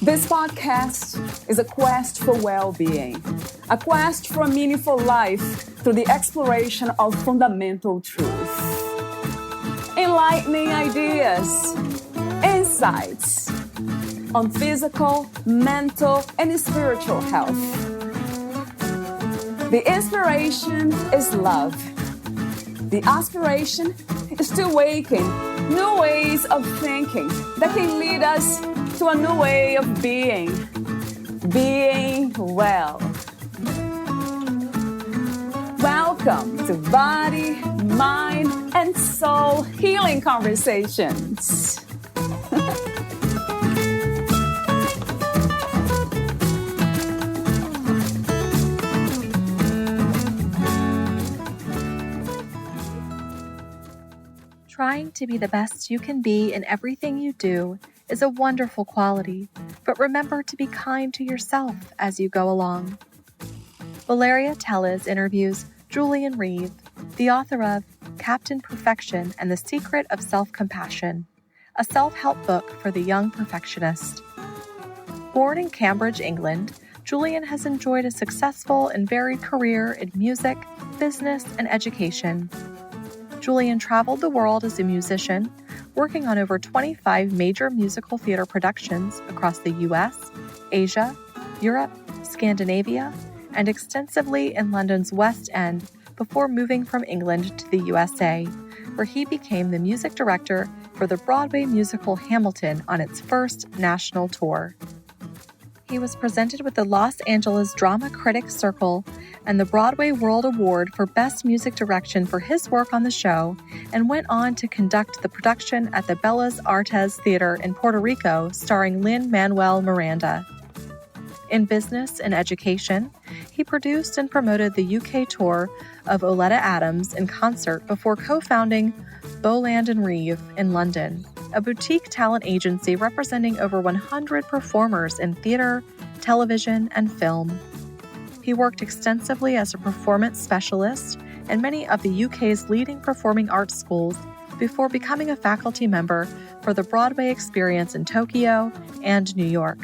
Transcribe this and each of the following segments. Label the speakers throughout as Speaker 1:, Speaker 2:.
Speaker 1: This podcast is a quest for well-being, a quest for a meaningful life through the exploration of fundamental truth. Enlightening ideas, insights on physical, mental, and spiritual health. The inspiration is love. The aspiration is to awaken new ways of thinking that can lead us to a new way of being well. Welcome to Body, Mind, and Soul Healing Conversations.
Speaker 2: Trying to be the best you can be in everything you do is a wonderful quality, but remember to be kind to yourself as you go along. Valeria Teles interviews Julian Reeve, the author of Captain Perfection and the Secret of Self-Compassion, a self-help book for the young perfectionist. Born in Cambridge, England, Julian has enjoyed a successful and varied career in music, business, and education. Julian traveled the world as a musician, working on over 25 major musical theater productions across the U.S., Asia, Europe, Scandinavia, and extensively in London's West End before moving from England to the USA, where he became the music director for the Broadway musical Hamilton on its first national tour. He was presented with the Los Angeles Drama Critic Circle and the Broadway World Award for Best Music Direction for his work on the show, and went on to conduct the production at the Bellas Artes Theater in Puerto Rico starring Lin-Manuel Miranda. In business and education, he produced and promoted the UK tour of Oleta Adams in concert before co-founding Boland & Reeve in London, a boutique talent agency representing over 100 performers in theater, television, and film. He worked extensively as a performance specialist in many of the UK's leading performing arts schools before becoming a faculty member for the Broadway experience in Tokyo and New York.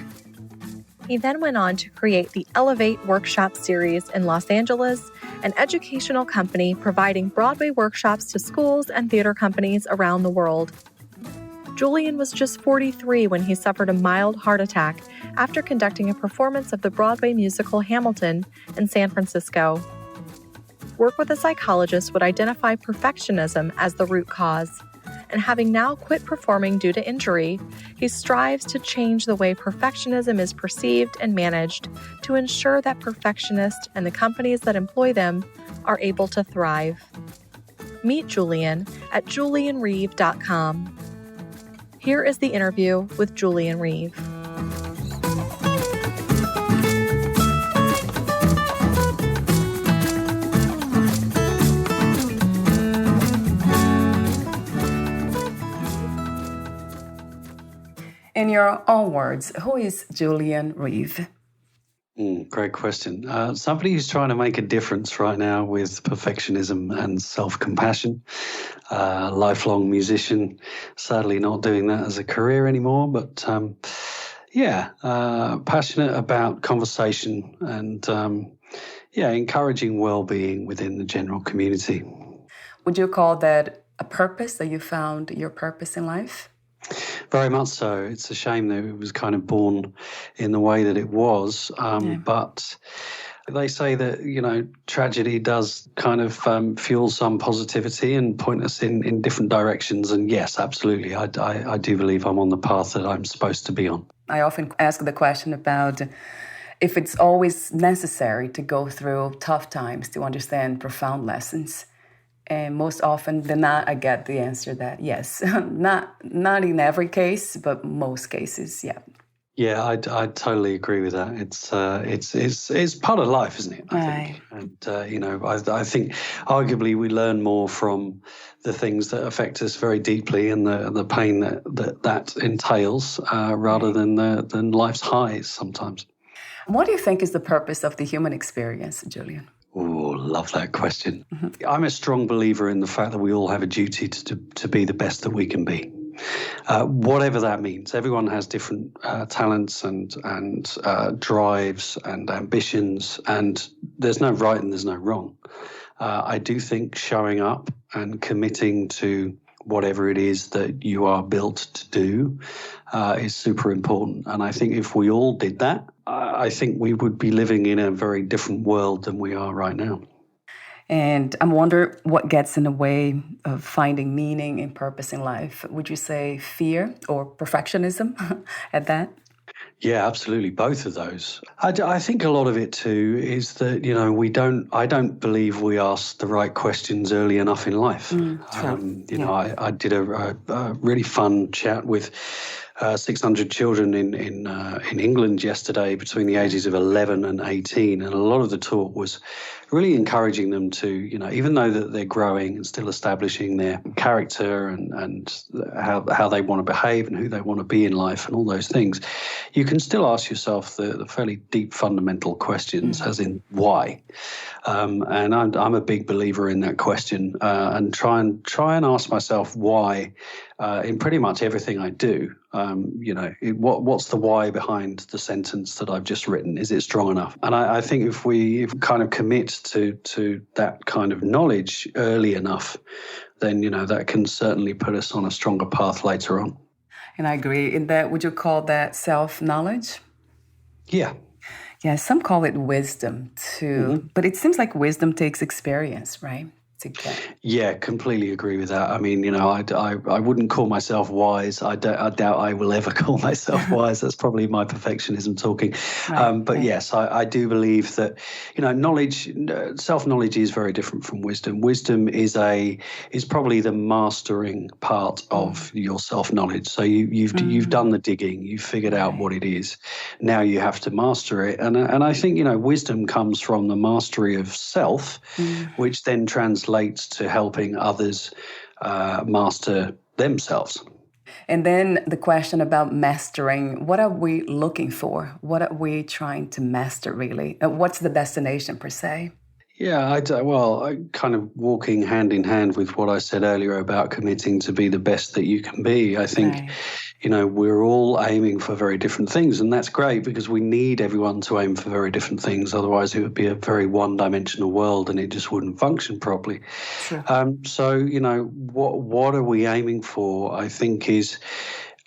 Speaker 2: He then went on to create the Elevate Workshop series in Los Angeles, an educational company providing Broadway workshops to schools and theater companies around the world. Julian was just 43 when he suffered a mild heart attack after conducting a performance of the Broadway musical Hamilton in San Francisco. Work with a psychologist would identify perfectionism as the root cause, and having now quit performing due to injury, he strives to change the way perfectionism is perceived and managed to ensure that perfectionists and the companies that employ them are able to thrive. Meet Julian at julianreeve.com. Here is the interview with Julian Reeve.
Speaker 1: In your own words, who is Julian Reeve?
Speaker 3: Great question. Somebody who's trying to make a difference right now with perfectionism and self-compassion. Lifelong musician, sadly not doing that as a career anymore, but passionate about conversation and encouraging well-being within the general community.
Speaker 1: Would you call that a purpose, that you found your purpose in life?
Speaker 3: Very much so. It's a shame that it was kind of born in the way that it was. But they say that, tragedy does kind of fuel some positivity and point us in different directions. And yes, absolutely. I do believe I'm on the path that I'm supposed to be on. I
Speaker 1: often ask the question about if it's always necessary to go through tough times to understand profound lessons. And most often than not, I get the answer that yes, not in every case, but most cases, yeah.
Speaker 3: Yeah, I totally agree with that. It's part of life, isn't it? I think, and I think arguably we learn more from the things that affect us very deeply and the pain that entails, rather than life's highs sometimes.
Speaker 1: What do you think is the purpose of the human experience, Julian?
Speaker 3: Oh, love that question. Mm-hmm. I'm a strong believer in the fact that we all have a duty to be the best that we can be. whatever that means. Everyone has different talents and drives and ambitions, and there's no right and there's no wrong. I do think showing up and committing to whatever it is that you are built to do is super important. And I think if we all did that, I think we would be living in a very different world than we are right now.
Speaker 1: And I wonder what gets in the way of finding meaning and purpose in life. Would you say fear or perfectionism at that?
Speaker 3: Yeah, absolutely. Both of those. I think a lot of it too is that, I don't believe we ask the right questions early enough in life.
Speaker 1: True.
Speaker 3: I did a really fun chat with 600 children in England yesterday between the ages of 11 and 18. And a lot of the talk was really encouraging them to, even though that they're growing and still establishing their character and how they want to behave and who they want to be in life and all those things, you can still ask yourself the fairly deep fundamental questions, as in why. And I'm a big believer in that question, and try and ask myself why in pretty much everything I do. What's the why behind the sentence that I've just written? Is it strong enough? And I think if we kind of commit to that kind of knowledge early enough, then, that can certainly put us on a stronger path later on.
Speaker 1: And I agree. In that, would you call that self-knowledge?
Speaker 3: Yeah.
Speaker 1: Yeah, some call it wisdom too. But it seems like wisdom takes experience, right?
Speaker 3: Yeah, completely agree with that. I mean, I wouldn't call myself wise. I doubt I will ever call myself wise. That's probably my perfectionism talking. Right. But yes, I do believe that, self-knowledge is very different from wisdom. Wisdom is probably the mastering part of your self-knowledge. So you've done the digging, you've figured out what it is. Now you have to master it. And I think, wisdom comes from the mastery of self, which then translates to helping others master themselves.
Speaker 1: And then the question about mastering, what are we looking for? What are we trying to master, really? What's the destination, per se?
Speaker 3: Yeah, I kind of walking hand in hand with what I said earlier about committing to be the best that you can be. I think, we're all aiming for very different things, and that's great because we need everyone to aim for very different things. Otherwise, it would be a very one-dimensional world, and it just wouldn't function properly. Sure. So, what are we aiming for? I think is.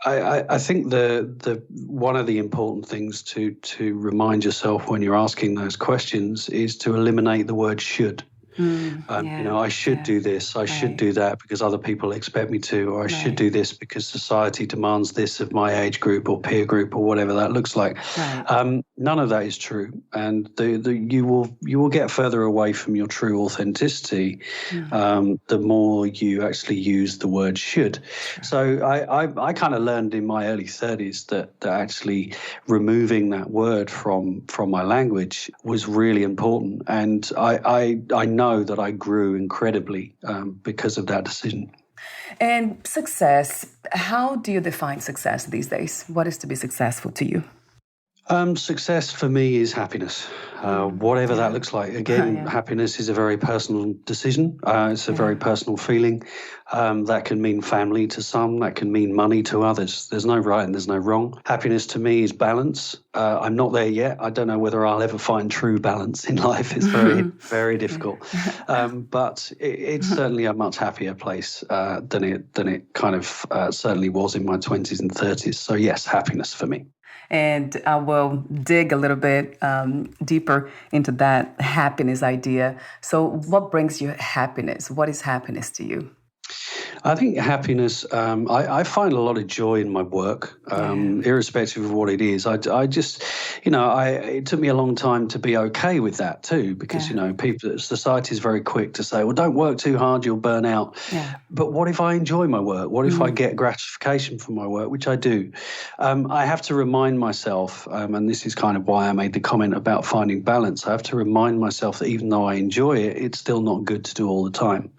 Speaker 3: I think the one of the important things to remind yourself when you're asking those questions is to eliminate the word should. I should do this, I should do that because other people expect me to, or I should do this because society demands this of my age group or peer group or whatever that looks like. Right. None of that is true, and you will get further away from your true authenticity the more you actually use the word should. Sure. So I kind of learned in my early 30s that actually removing that word from my language was really important, and I know that I grew incredibly because of that decision.
Speaker 1: And success, how do you define success these days? What is to be successful to you?
Speaker 3: Success for me is happiness, whatever that looks like. Again, happiness is a very personal decision. It's a very personal feeling. That can mean family to some. That can mean money to others. There's no right and there's no wrong. Happiness to me is balance. I'm not there yet. I don't know whether I'll ever find true balance in life. It's very, very difficult. But it's certainly a much happier place than it kind of certainly was in my 20s and 30s. So yes, happiness for me.
Speaker 1: And I will dig a little bit deeper into that happiness idea. So what brings you happiness? What is happiness to you?
Speaker 3: I think happiness, I find a lot of joy in my work, irrespective of what it is. I just, it took me a long time to be okay with that too, because, society is very quick to say, well, don't work too hard, you'll burn out. Yeah. But what if I enjoy my work? What if I get gratification from my work, which I do? I have to remind myself, and this is kind of why I made the comment about finding balance. I have to remind myself that even though I enjoy it, it's still not good to do all the time.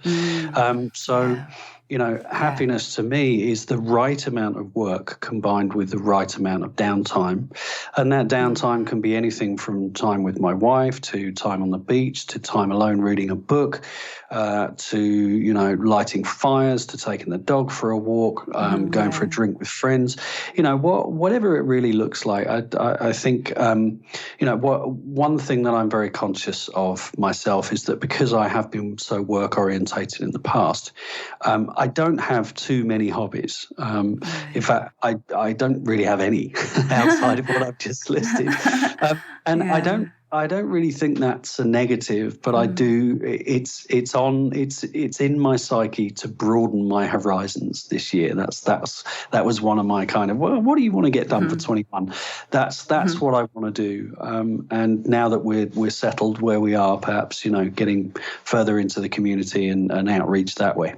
Speaker 3: Happiness to me is the right amount of work combined with the right amount of downtime. And that downtime downtime can be anything from time with my wife to time on the beach to time alone reading a book, to, lighting fires, to taking the dog for a walk, going for a drink with friends, whatever it really looks like. I think, one thing that I'm very conscious of myself is that because I have been so work orientated in the past, I don't have too many hobbies. In fact, I don't really have any outside of what I've just listed. I don't really think that's a negative, but I do. It's in my psyche to broaden my horizons this year. That was one of my kind of, well, what do you want to get done for 21? That's what I want to do. And now that we're settled where we are, perhaps getting further into the community and outreach that way.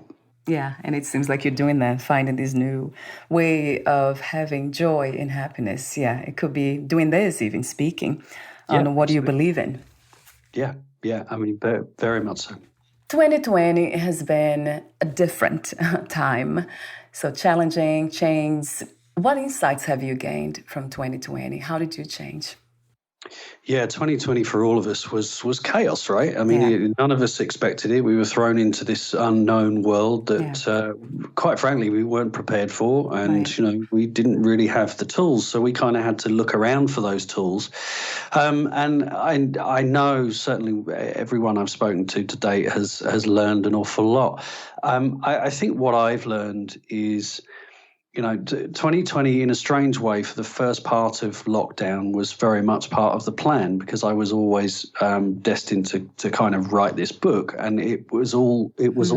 Speaker 1: Yeah, and it seems like you're doing that, finding this new way of having joy and happiness. Yeah, it could be doing this, even speaking on what do you believe in. Yeah,
Speaker 3: I mean, very much so.
Speaker 1: 2020 has been a different time, so challenging, change. What insights have you gained from 2020? How did you change?
Speaker 3: Yeah, 2020 for all of us was chaos, right? I mean, none of us expected it. We were thrown into this unknown world that, quite frankly, we weren't prepared for. And, we didn't really have the tools. So we kind of had to look around for those tools. And I know certainly everyone I've spoken to date has learned an awful lot. I think what I've learned is, 2020 in a strange way for the first part of lockdown was very much part of the plan, because I was always destined to kind of write this book, and it was all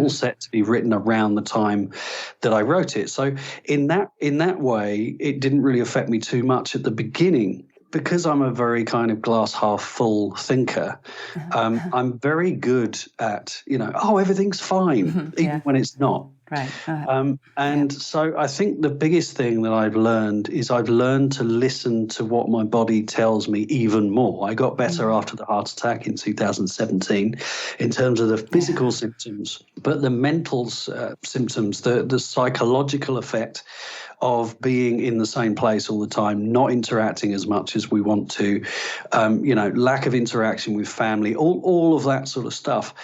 Speaker 3: set to be written around the time that I wrote it. So in that way, it didn't really affect me too much at the beginning. Because I'm a very kind of glass half full thinker, I'm very good at, everything's fine, even when it's not.
Speaker 1: Right.
Speaker 3: So I think the biggest thing that I've learned is I've learned to listen to what my body tells me even more. I got better after the heart attack in 2017 in terms of the physical symptoms, but the mental symptoms, the psychological effect of being in the same place all the time, not interacting as much as we want to, lack of interaction with family, all of that sort of stuff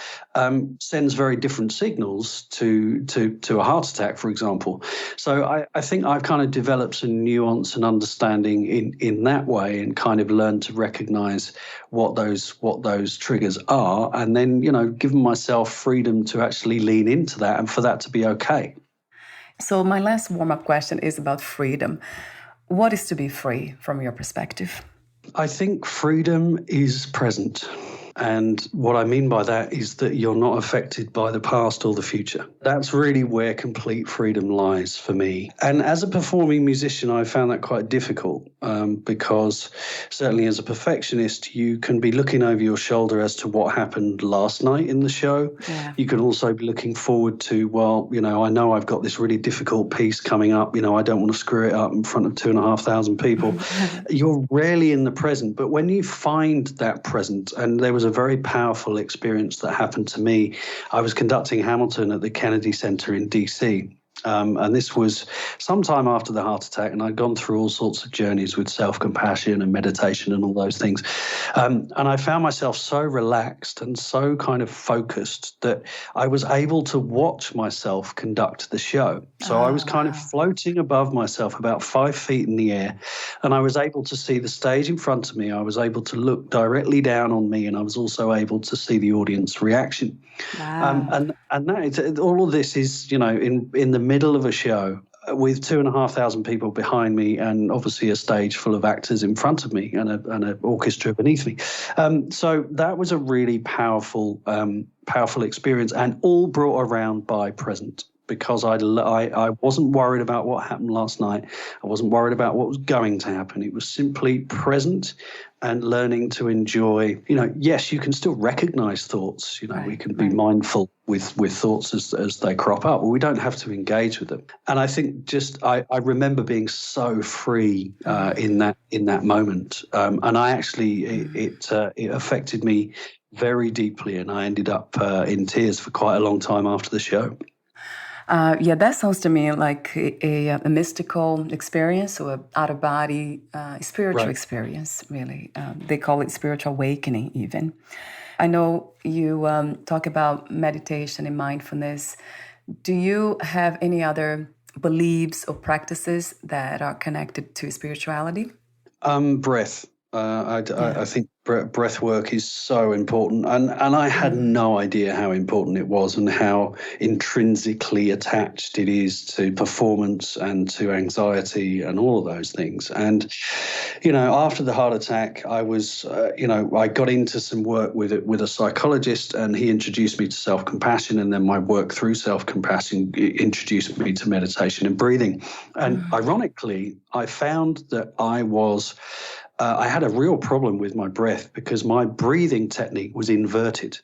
Speaker 3: sends very different signals to a heart attack, for example. So I think I've kind of developed some nuance and understanding in that way, and kind of learned to recognize what those triggers are, and then, given myself freedom to actually lean into that and for that to be okay.
Speaker 1: So my last warm-up question is about freedom. What is to be free from your perspective?
Speaker 3: I think freedom is present. And what I mean by that is that you're not affected by the past or the future. That's really where complete freedom lies for me. And as a performing musician, I found that quite difficult because certainly as a perfectionist, you can be looking over your shoulder as to what happened last night in the show. Yeah. You can also be looking forward to, I know I've got this really difficult piece coming up. I don't want to screw it up in front of 2,500 people. You're rarely in the present. But when you find that present, and there was a very powerful experience that happened to me. I was conducting Hamilton at the Kennedy Center in DC. And this was sometime after the heart attack, and I'd gone through all sorts of journeys with self-compassion and meditation and all those things. And I found myself so relaxed and so kind of focused that I was able to watch myself conduct the show. So I was kind of floating above myself about 5 feet in the air, and I was able to see the stage in front of me. I was able to look directly down on me, and I was also able to see the audience reaction. Wow. And that all of this is, in the middle of a show with 2,500 people behind me, and obviously a stage full of actors in front of me, and an orchestra beneath me. So that was a really powerful experience, and all brought around by present. Because I wasn't worried about what happened last night. I wasn't worried about what was going to happen. It was simply present and learning to enjoy. Yes, you can still recognize thoughts. We can be mindful with thoughts as they crop up, but we don't have to engage with them. And I think I remember being so free in that moment. And I actually, it affected me very deeply, and I ended up in tears for quite a long time after the show.
Speaker 1: Yeah, that sounds to me like a mystical experience or out-of-body spiritual
Speaker 3: Right.
Speaker 1: experience, really. They call it spiritual awakening, even. I know you talk about meditation and mindfulness. Do you have any other beliefs or practices that are connected to spirituality?
Speaker 3: Breath.
Speaker 1: Yeah.
Speaker 3: I think breath work is so important, and I had no idea how important it was and how intrinsically attached it is to performance and to anxiety and all of those things. And after the heart attack, I was, I got into some work with a psychologist, and he introduced me to self-compassion, and then my work through self-compassion introduced me to meditation and breathing. And ironically, I found that I had a real problem with my breath because my breathing technique was inverted.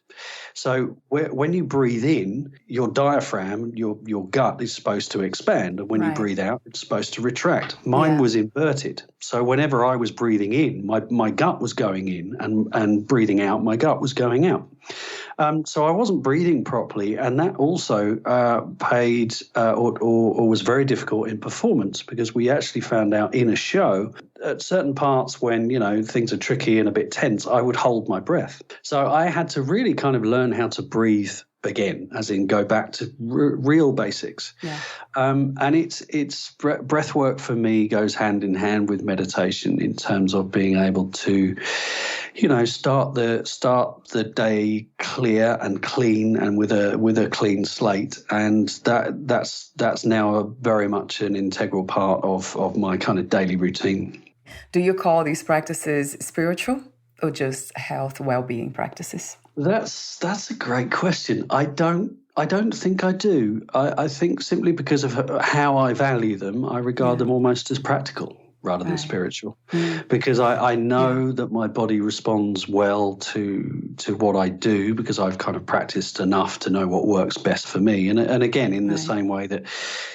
Speaker 3: So when you breathe in, your diaphragm, your gut is supposed to expand. And when you
Speaker 1: Right.
Speaker 3: breathe out, it's supposed to retract. Mine was inverted. So whenever I was breathing in, my gut was going in, and breathing out, my gut was going out. So I wasn't breathing properly, and that also paid or was very difficult in performance, because we actually found out in a show at certain parts when things are tricky and a bit tense, I would hold my breath. So I had to really kind of learn how to breathe again, as in go back to real basics. Yeah. And it's breath work for me goes hand in hand with meditation in terms of being able to start the day clear and clean and with a clean slate, and that's now very much an integral part of my kind of daily routine.
Speaker 1: Do you call these practices spiritual or just health well-being practices?
Speaker 3: That's a great question. I don't think I do. I think simply because of how I value them, I regard them almost as practical rather than spiritual, because I know that my body responds well to what I do, because I've kind of practiced enough to know what works best for me. And again, in the same way that,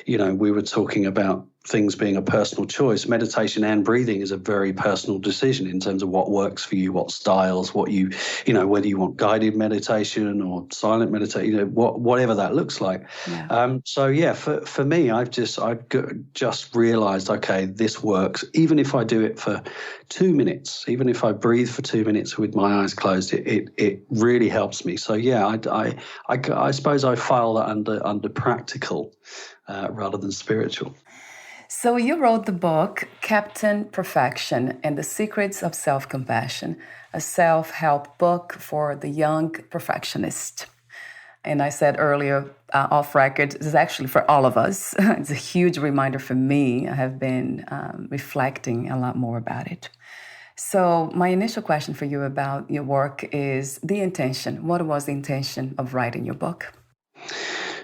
Speaker 3: we were talking about things being a personal choice, meditation and breathing is a very personal decision in terms of what works for you, what styles, what whether you want guided meditation or silent meditation, whatever that looks like. Yeah. For me, I've just realized, okay, this works. Even if I do it for 2 minutes, even if I breathe for 2 minutes with my eyes closed, it really helps me. So yeah, I suppose I file that under practical rather than spiritual.
Speaker 1: So you wrote the book, Captain Perfection and the Secrets of Self-Compassion, a self-help book for the young perfectionist. And I said earlier, off record, this is actually for all of us. It's a huge reminder for me. I have been reflecting a lot more about it. So my initial question for you about your work is the intention. What was the intention of writing your book?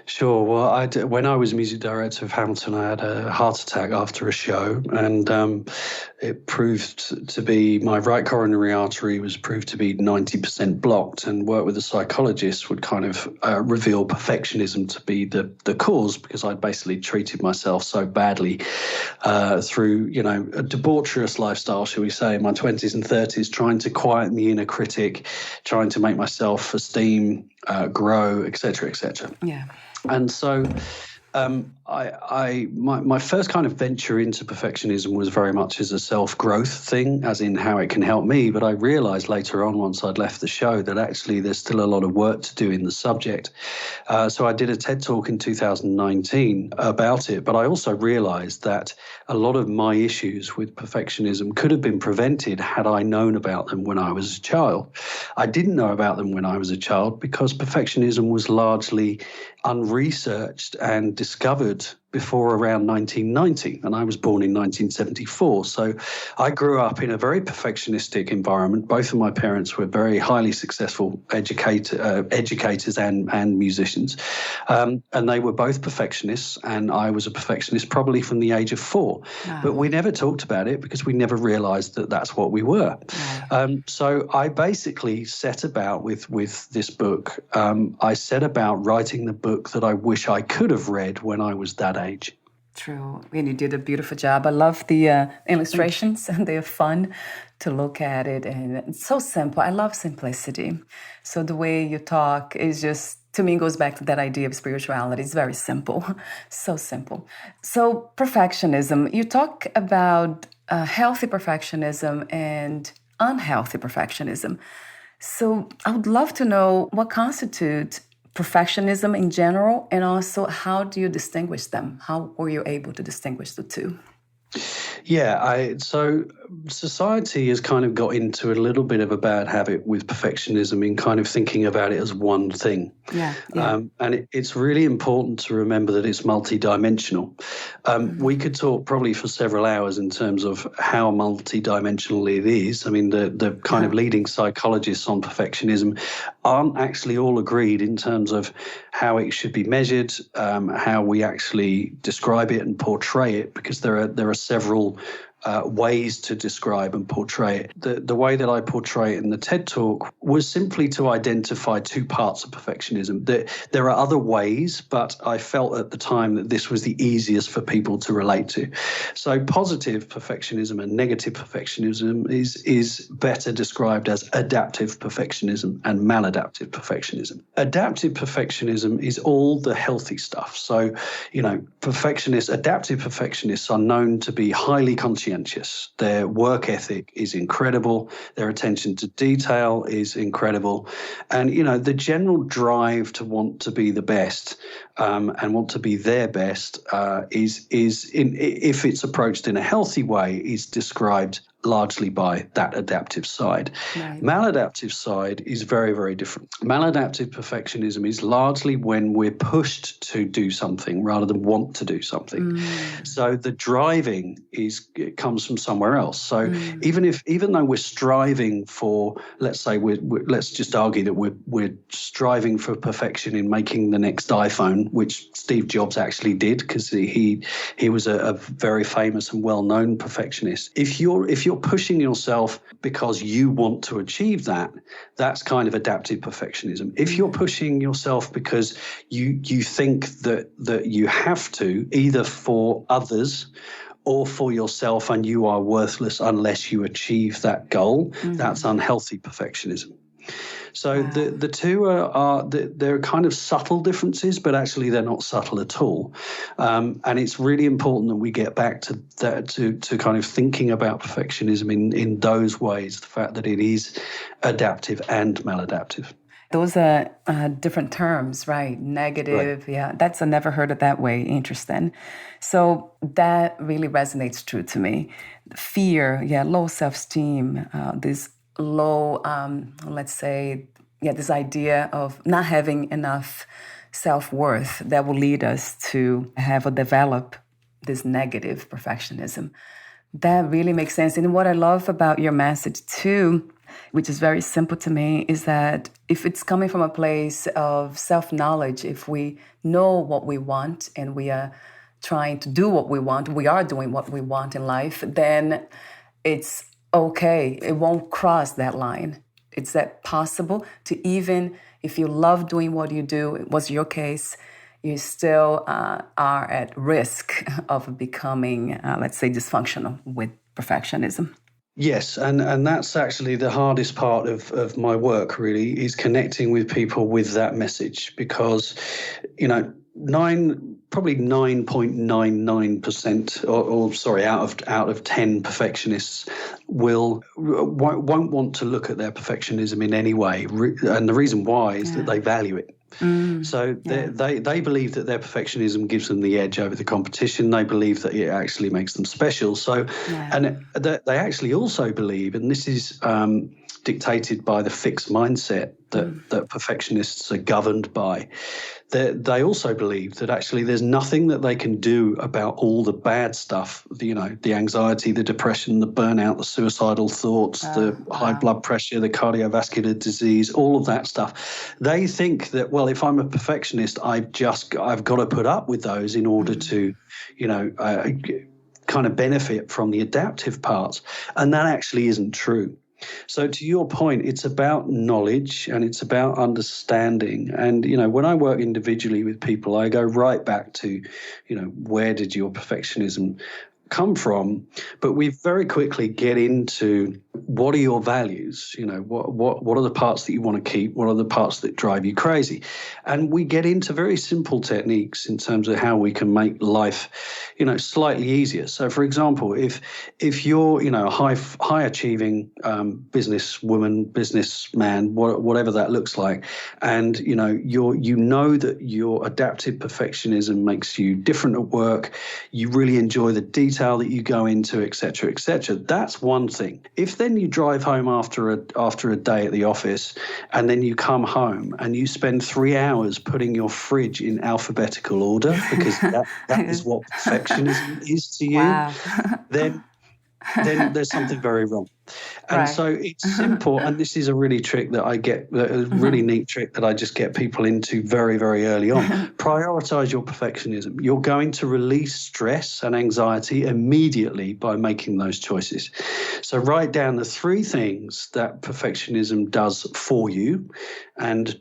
Speaker 3: Sure. Well, when I was music director of Hamilton, I had a heart attack after a show, and it proved to be my right coronary artery was proved to be 90% blocked, and work with a psychologist would kind of reveal perfectionism to be the cause, because I'd basically treated myself so badly through, a debaucherous lifestyle, shall we say, in my 20s and 30s, trying to quiet the inner critic, trying to make my self-esteem grow, etc., etc.
Speaker 1: Yeah.
Speaker 3: And so my first kind of venture into perfectionism was very much as a self-growth thing, as in how it can help me. But I realized later on, once I'd left the show, that actually there's still a lot of work to do in the subject. So I did a TED Talk in 2019 about it. But I also realized that a lot of my issues with perfectionism could have been prevented had I known about them when I was a child. I didn't know about them when I was a child because perfectionism was largely unresearched and discovered before around 1990, and I was born in 1974. So I grew up in a very perfectionistic environment. Both of my parents were very highly successful educators and musicians, and they were both perfectionists, and I was a perfectionist probably from the age of 4. Wow. But we never talked about it because we never realized that that's what we were. Wow. So I basically set about with this book, I set about writing the book that I wish I could have read when I was that age.
Speaker 1: True. And you did a beautiful job. I love the illustrations, and they're fun to look at it. And it's so simple. I love simplicity. So the way you talk is just to me, it goes back to that idea of spirituality. It's very simple, so simple. So perfectionism, you talk about healthy perfectionism and unhealthy perfectionism. So I would love to know what constitutes perfectionism in general, and also how do you distinguish them? How were you able to distinguish the two?
Speaker 3: Yeah, so society has kind of got into a little bit of a bad habit with perfectionism in kind of thinking about it as one thing.
Speaker 1: Yeah.
Speaker 3: And it's really important to remember that it's multidimensional. We could talk probably for several hours in terms of how multidimensional it is. I mean, the kind of leading psychologists on perfectionism aren't actually all agreed in terms of how it should be measured, how we actually describe it and portray it, because there are several ways to describe and portray it. The way that I portray it in the TED Talk was simply to identify two parts of perfectionism. There are other ways, but I felt at the time that this was the easiest for people to relate to. So positive perfectionism and negative perfectionism is better described as adaptive perfectionism and maladaptive perfectionism. Adaptive perfectionism is all the healthy stuff. So, adaptive perfectionists are known to be highly conscientious. Their work ethic is incredible. Their attention to detail is incredible. And, the general drive to want to be the best and want to be their best if it's approached in a healthy way, is described largely by that adaptive side. Right. Maladaptive side is very, very different. Maladaptive perfectionism is largely when we're pushed to do something rather than want to do something. So the driving comes from somewhere else. So even though we're striving for, let's say, let's just argue that we're striving for perfection in making the next iPhone, which Steve Jobs actually did, because he was a very famous and well-known perfectionist. If you're pushing yourself because you want to achieve that, that's kind of adaptive perfectionism. If you're pushing yourself because you think that you have to, either for others or for yourself, and you are worthless unless you achieve that goal, that's unhealthy perfectionism. So the two they're kind of subtle differences, but actually they're not subtle at all. And it's really important that we get back to that, to kind of thinking about perfectionism in those ways, the fact that it is adaptive and maladaptive.
Speaker 1: Those are different terms, right? Negative, right. Yeah. I never heard it that way. Interesting. So that really resonates true to me. Fear, low self-esteem, this low, this idea of not having enough self-worth that will lead us to have or develop this negative perfectionism. That really makes sense. And what I love about your message too, which is very simple to me, is that if it's coming from a place of self-knowledge, if we know what we want and we are trying to do what we want, we are doing what we want in life, then it's okay. It won't cross that line. It's that possible to, even if you love doing what you do, it was your case, you still are at risk of becoming, dysfunctional with perfectionism.
Speaker 3: Yes, and that's actually the hardest part of my work, really, is connecting with people with that message, because, probably 9.99% out of 10 perfectionists won't want to look at their perfectionism in any way, and the reason why is that they value it. So they believe that their perfectionism gives them the edge over the competition. They believe that it actually makes them special. So, and they actually also believe, and this is dictated by the fixed mindset that perfectionists are governed by, they also believe that actually there's nothing that they can do about all the bad stuff, the anxiety, the depression, the burnout, the suicidal thoughts, the high blood pressure, the cardiovascular disease, all of that stuff. They think that, well, if I'm a perfectionist, I've got to put up with those in order to, kind of benefit from the adaptive parts. And that actually isn't true. So to your point, it's about knowledge and it's about understanding. And, when I work individually with people, I go right back to, where did your perfectionism come from, but we very quickly get into what are your values? You know, what are the parts that you want to keep? What are the parts that drive you crazy? And we get into very simple techniques in terms of how we can make life, you know, slightly easier. So, for example, if you're, you know, a high achieving businesswoman, businessman, whatever that looks like, and you know that your adaptive perfectionism makes you different at work, you really enjoy the detail that you go into, etc., etc. That's one thing. If then you drive home after a day at the office, and then you come home and you spend 3 hours putting your fridge in alphabetical order because that is what perfectionism is to you,
Speaker 1: wow.
Speaker 3: then there's something very wrong. And
Speaker 1: Right.
Speaker 3: so it's simple, and this is a really trick that I get, a really neat trick that I just get people into very, very early on. Prioritize your perfectionism. You're going to release stress and anxiety immediately by making those choices. So write down the 3 things that perfectionism does for you, and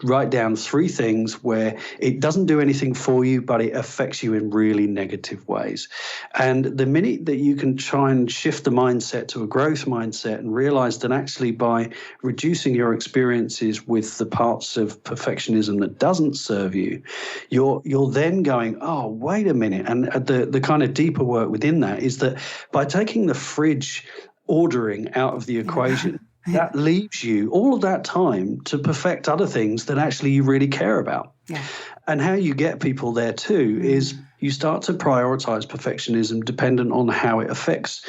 Speaker 3: write down 3 things where it doesn't do anything for you, but it affects you in really negative ways. And the minute that you can try and shift the mindset to a growth mindset and realize that actually by reducing your experiences with the parts of perfectionism that doesn't serve you, you're then going, oh, wait a minute. And the kind of deeper work within that is that by taking the fridge ordering out of the equation, that leaves you all of that time to perfect other things that actually you really care about.
Speaker 1: Yeah.
Speaker 3: And how you get people there too is you start to prioritize perfectionism dependent on how it affects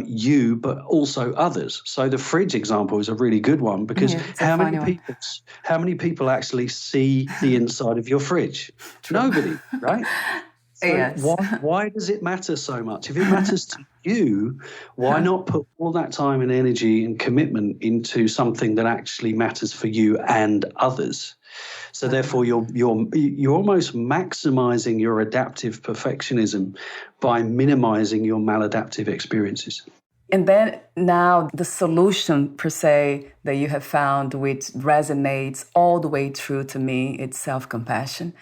Speaker 3: you, but also others. So the fridge example is a really good one because how many people actually see the inside of your fridge? True. Nobody, right? So
Speaker 1: yes.
Speaker 3: Why does it matter so much? If it matters to you, why not put all that time and energy and commitment into something that actually matters for you and others? So therefore, you're almost maximizing your adaptive perfectionism by minimizing your maladaptive experiences.
Speaker 1: And then now the solution per se that you have found, which resonates all the way through to me, it's self-compassion.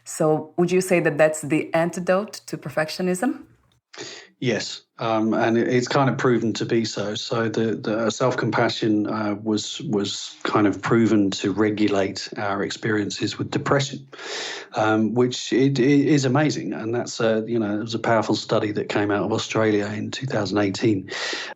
Speaker 1: So would you say that that's the antidote to perfectionism?
Speaker 3: Yes, and it's kind of proven to be so. So the self-compassion was kind of proven to regulate our experiences with depression, which it is amazing. And that's it was a powerful study that came out of Australia in 2018.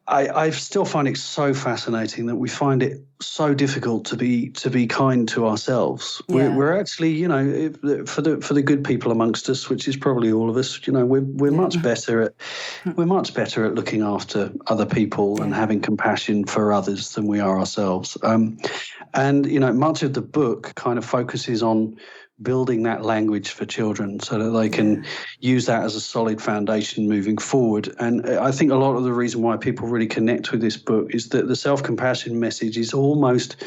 Speaker 3: I still find it so fascinating that we find it so difficult to be kind to ourselves. Yeah. We're actually, for the good people amongst us, which is probably all of us, we're much better at looking after other people and having compassion for others than we are ourselves. And much of the book kind of focuses on building that language for children so that they can use that as a solid foundation moving forward. And I think a lot of the reason why people really connect with this book is that the self-compassion message is almost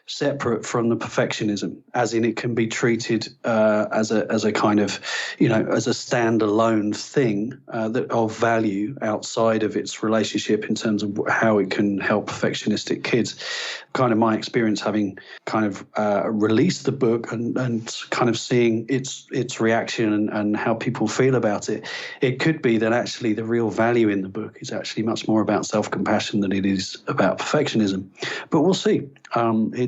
Speaker 3: separate from the perfectionism, as in it can be treated as a kind of, as a standalone thing that of value outside of its relationship in terms of how it can help perfectionistic kids. Kind of my experience having kind of released the book and kind of seeing its reaction and how people feel about it, it could be that actually the real value in the book is actually much more about self-compassion than it is about perfectionism. But we'll see.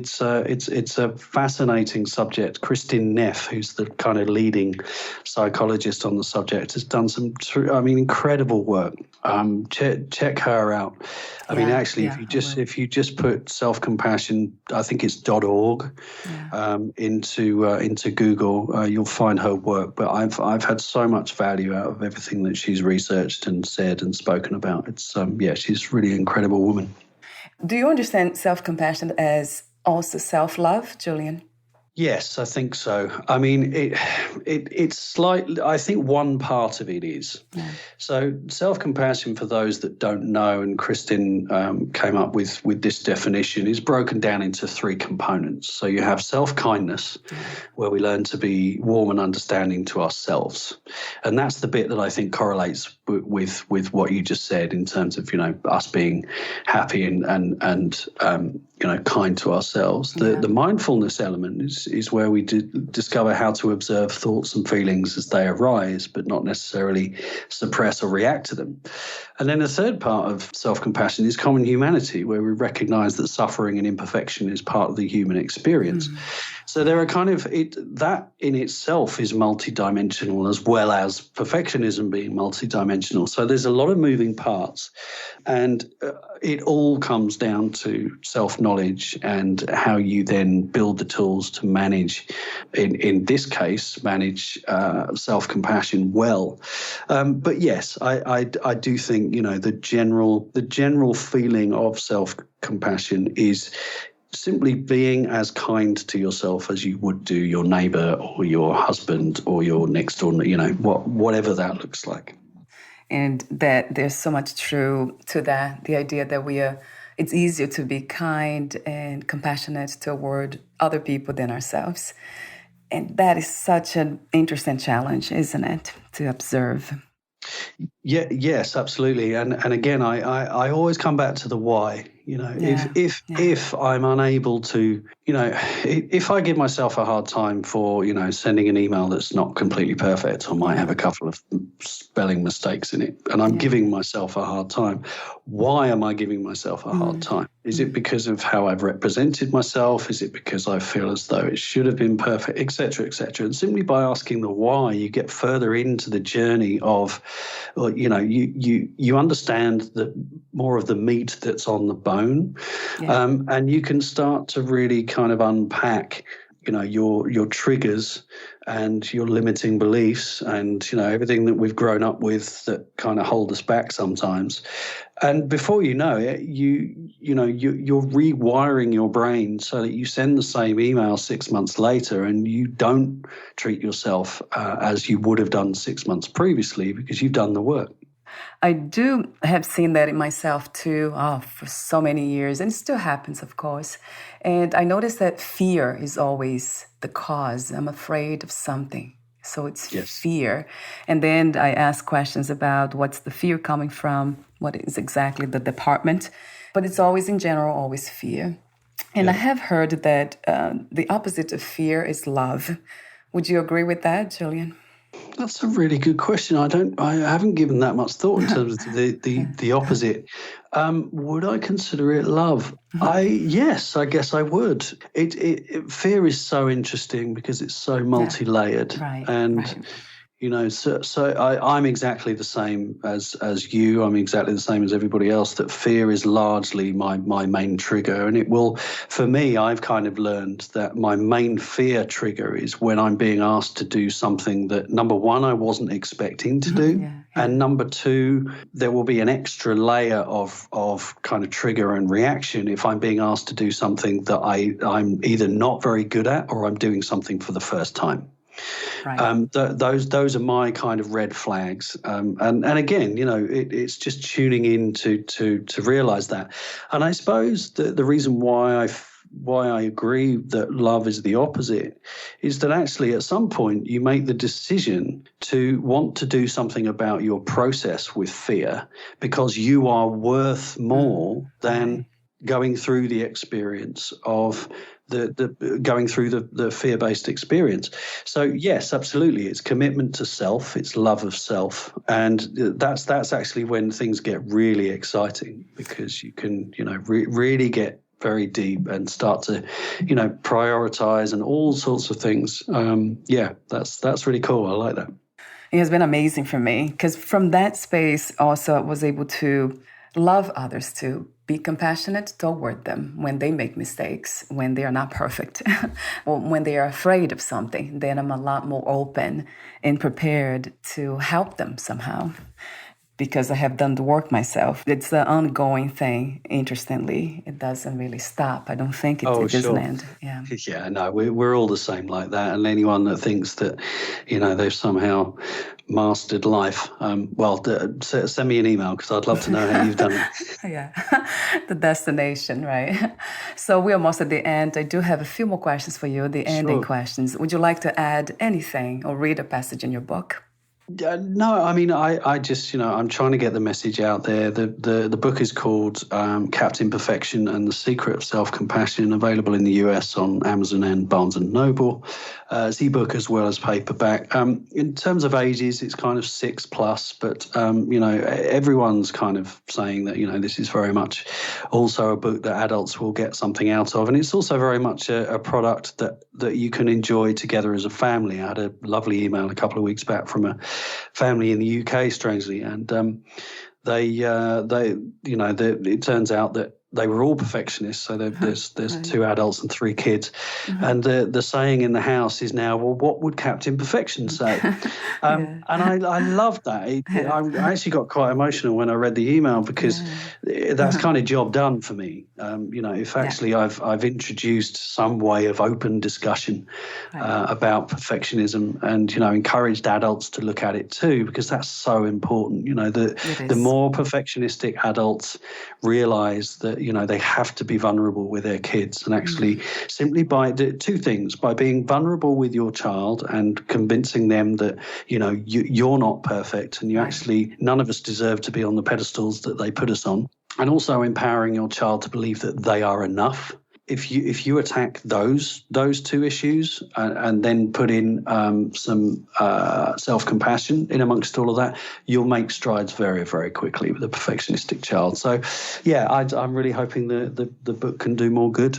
Speaker 3: It's a fascinating subject. Kristin Neff, who's the kind of leading psychologist on the subject, has done some incredible work. Check her out. If you just put self-compassion, I think it's .org, into Google, you'll find her work. But I've had so much value out of everything that she's researched and said and spoken about. It's she's really an incredible woman.
Speaker 1: Do you understand self-compassion as also self-love, Julian?
Speaker 3: Yes, I think so. I mean, it's slightly, I think one part of it is. Yeah. So self-compassion, for those that don't know, and Kristin came up with this definition, is broken down into 3 components. So you have self-kindness, where we learn to be warm and understanding to ourselves. And that's the bit that I think correlates with what you just said in terms of, us being happy and kind to ourselves. The mindfulness element is where we discover how to observe thoughts and feelings as they arise, but not necessarily suppress or react to them. And then the third part of self-compassion is common humanity, where we recognize that suffering and imperfection is part of the human experience. So there are that in itself is multidimensional, as well as perfectionism being multidimensional. So there's a lot of moving parts, and it all comes down to self-knowledge and how you then build the tools to manage, in this case, self-compassion well. But yes, I do think, the general feeling of self-compassion is simply being as kind to yourself as you would do your neighbor or your husband or your next door, whatever that looks like.
Speaker 1: And that there's so much true to that, the idea that it's easier to be kind and compassionate toward other people than ourselves. And that is such an interesting challenge, isn't it, to observe?
Speaker 3: Yeah, yes, absolutely. And again, I always come back to the why. If I'm unable to, if I give myself a hard time for, sending an email that's not completely perfect or might have a couple of spelling mistakes in it, and I'm giving myself a hard time, why am I giving myself a hard time? Is it because of how I've represented myself? Is it because I feel as though it should have been perfect, et cetera, et cetera? And simply by asking the why, you get further into the journey of, you understand that more of the meat that's on the bone. And you can start to really kind of unpack, your triggers and your limiting beliefs and, everything that we've grown up with that kind of hold us back sometimes. And before you know it, you're rewiring your brain so that you send the same email 6 months later and you don't treat yourself as you would have done 6 months previously because you've done the work.
Speaker 1: I do have seen that in myself too, for so many years, and it still happens, of course. And I noticed that fear is always the cause. I'm afraid of something. So it's fear. And then I ask questions about what's the fear coming from, what is exactly the department. But it's always, in general, always fear. And I have heard that the opposite of fear is love. Would you agree with that, Julian?
Speaker 3: That's a really good question. I haven't given that much thought in terms of the opposite. Would I consider it love? Yes, I guess I would. Fear is so interesting because it's so multi-layered, I'm exactly the same as you. I'm exactly the same as everybody else, that fear is largely my main trigger. And it will, for me, I've kind of learned that my main fear trigger is when I'm being asked to do something that, number one, I wasn't expecting to do. And number two, there will be an extra layer of kind of trigger and reaction if I'm being asked to do something that I'm either not very good at or I'm doing something for the first time. Those are my kind of red flags, and again, it's just tuning in to realize that. And I suppose the reason why I agree that love is the opposite is that actually at some point you make the decision to want to do something about your process with fear because you are worth more than going through the experience of going through the fear-based experience. So yes, absolutely, it's commitment to self, it's love of self, and that's actually when things get really exciting because you can really get very deep and start to prioritize and all sorts of things. That's really cool. I like that.
Speaker 1: It has been amazing for me because from that space also I was able to love others too. Be compassionate toward them when they make mistakes, when they are not perfect, or when they are afraid of something. Then I'm a lot more open and prepared to help them somehow because I have done the work myself. It's an ongoing thing, interestingly. It doesn't really stop. I don't think it doesn't end. Yeah.
Speaker 3: Yeah, no, we're all the same like that. And anyone that thinks that, they've somehow mastered life, send me an email because I'd love to know how you've done it.
Speaker 1: Yeah, the destination, right? So we're almost at the end. I do have a few more questions for you, the ending questions. Would you like to add anything or read a passage in your book?
Speaker 3: No, I mean, I just, I'm trying to get the message out there. The book is called Captain Perfection and the Secret of Self-Compassion, available in the US on Amazon and Barnes and Noble. It's ebook as well as paperback. In terms of ages, it's kind of 6+, but, everyone's kind of saying that, this is very much also a book that adults will get something out of. And it's also very much a product that you can enjoy together as a family. I had a lovely email a couple of weeks back from a family in the UK, strangely, and it turns out that they were all perfectionists. So there's right. 2 adults and 3 kids, and the saying in the house is now, well, what would Captain Perfection say? And I loved that. I actually got quite emotional when I read the email, because that's kind of job done for me. If actually I've introduced some way of open discussion about perfectionism, and encouraged adults to look at it too, because that's so important. The more perfectionistic adults realize that they have to be vulnerable with their kids, and actually simply by 2 things: by being vulnerable with your child and convincing them that you're not perfect, and actually none of us deserve to be on the pedestals that they put us on, and also empowering your child to believe that they are enough. If you attack those 2 issues and then put in some self-compassion in amongst all of that, you'll make strides very, very quickly with a perfectionistic child. So, I'm really hoping the book can do more good.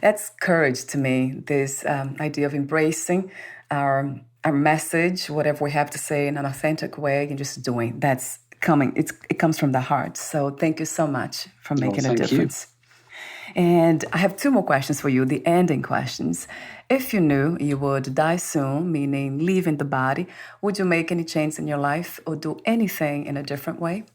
Speaker 1: That's courage to me, this idea of embracing our message, whatever we have to say, in an authentic way, and just doing. That's coming. It comes from the heart. So thank you so much for making a difference. And I have 2 more questions for you, the ending questions. If you knew you would die soon, meaning leaving the body, would you make any change in your life or do anything in a different way?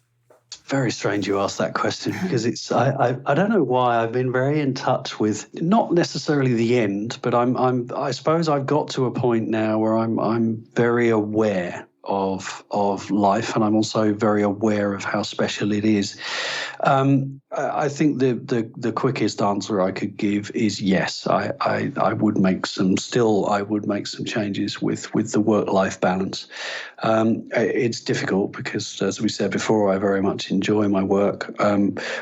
Speaker 3: Very strange you asked that question, because I don't know why I've been very in touch with not necessarily the end, but I suppose I've got to a point now where I'm very aware of life, and I'm also very aware of how special it is. I think the quickest answer I could give is yes. I would make some changes with the work-life balance. It's difficult because, as we said before, I very much enjoy my work.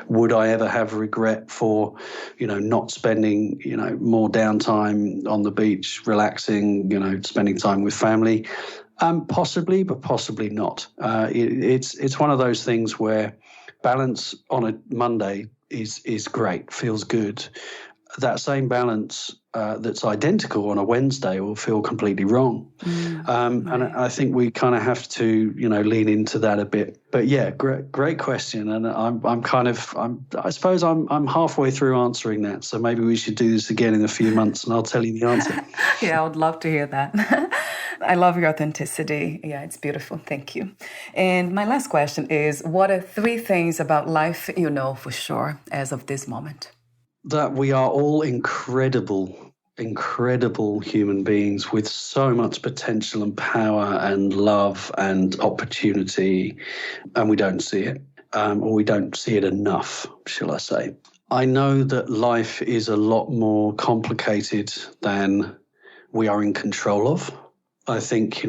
Speaker 3: Would I ever have regret for, not spending, more downtime on the beach, relaxing, spending time with family? Possibly, but possibly not. It's one of those things where balance on a Monday is great, feels good. That same balance that's identical on a Wednesday will feel completely wrong. And I think we kind of have to, lean into that a bit. But yeah, great question. And I suppose I'm halfway through answering that. So maybe we should do this again in a few months and I'll tell you the answer.
Speaker 1: Yeah, I would love to hear that. I love your authenticity. Yeah, it's beautiful. Thank you. And my last question is, what are 3 things about life you know for sure as of this moment?
Speaker 3: That we are all incredible human beings with so much potential and power and love and opportunity, and we don't see it, or we don't see it enough, shall I say. I know that life is a lot more complicated than we are in control of. I think,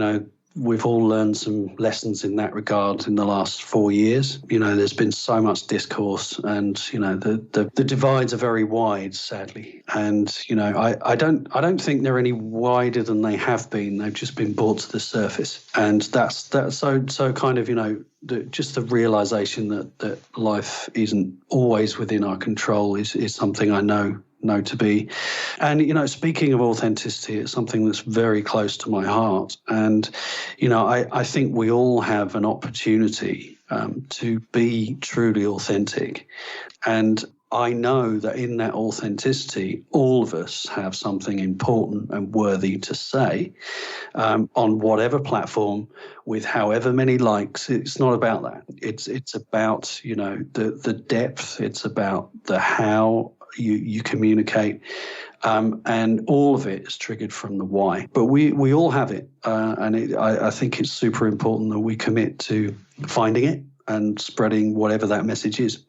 Speaker 3: we've all learned some lessons in that regard in the last 4 years. There's been so much discourse, and, the divides are very wide, sadly. And, I don't think they're any wider than they have been. They've just been brought to the surface. And that's so kind of, just the realization that life isn't always within our control is something I know to be. And, speaking of authenticity, it's something that's very close to my heart. And, I think we all have an opportunity to be truly authentic. And I know that in that authenticity, all of us have something important and worthy to say on whatever platform with however many likes. It's not about that. It's about, the depth. It's about the how you communicate, and all of it is triggered from the why. But we all have it, and I think it's super important that we commit to finding it and spreading whatever that message is.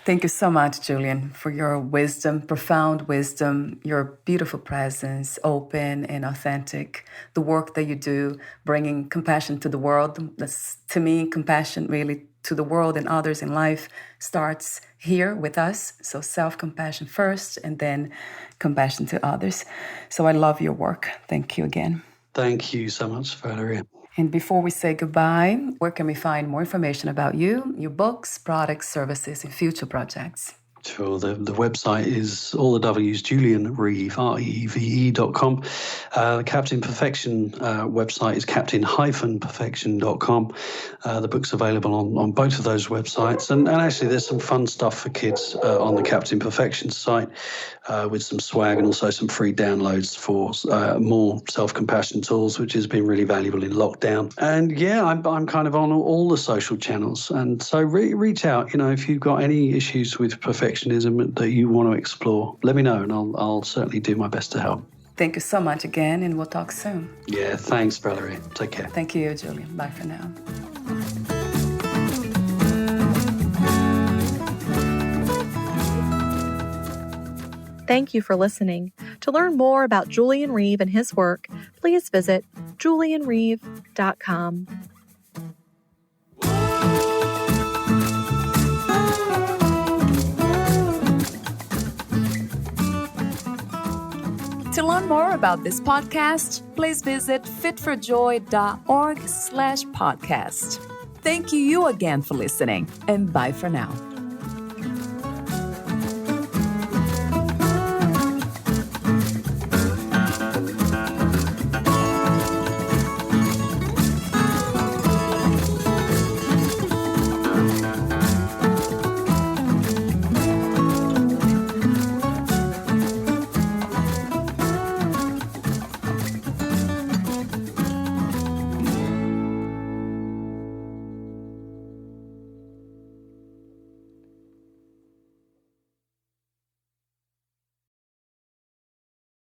Speaker 1: Thank you so much, Julian, for your wisdom, profound wisdom, your beautiful presence, open and authentic, the work that you do, bringing compassion to the world. That's, to me, compassion really to the world and others in life starts here with us. So self-compassion first and then compassion to others. So I love your work. Thank you again.
Speaker 3: Thank you so much, Valeria.
Speaker 1: And before we say goodbye, where can we find more information about you, your books, products, services, and future projects?
Speaker 3: Sure. The website is all the W's, Julian Reeve, REEVE.com. The Captain Perfection website is captain-perfection.com. The book's available on both of those websites. And actually, there's some fun stuff for kids on the Captain Perfection site with some swag and also some free downloads for more self-compassion tools, which has been really valuable in lockdown. And yeah, I'm kind of on all the social channels. And so reach out, if you've got any issues with perfectionism that you want to explore, let me know and I'll certainly do my best to help.
Speaker 1: Thank you so much again, and we'll talk soon.
Speaker 3: Yeah, thanks, Valeria. Take care.
Speaker 1: Thank you, Julian. Bye for now.
Speaker 2: Thank you for listening. To learn more about Julian Reeve and his work, please visit julianreeve.com.
Speaker 4: To learn more about this podcast, please visit fitforjoy.org/podcast. Thank you again for listening, and bye for now.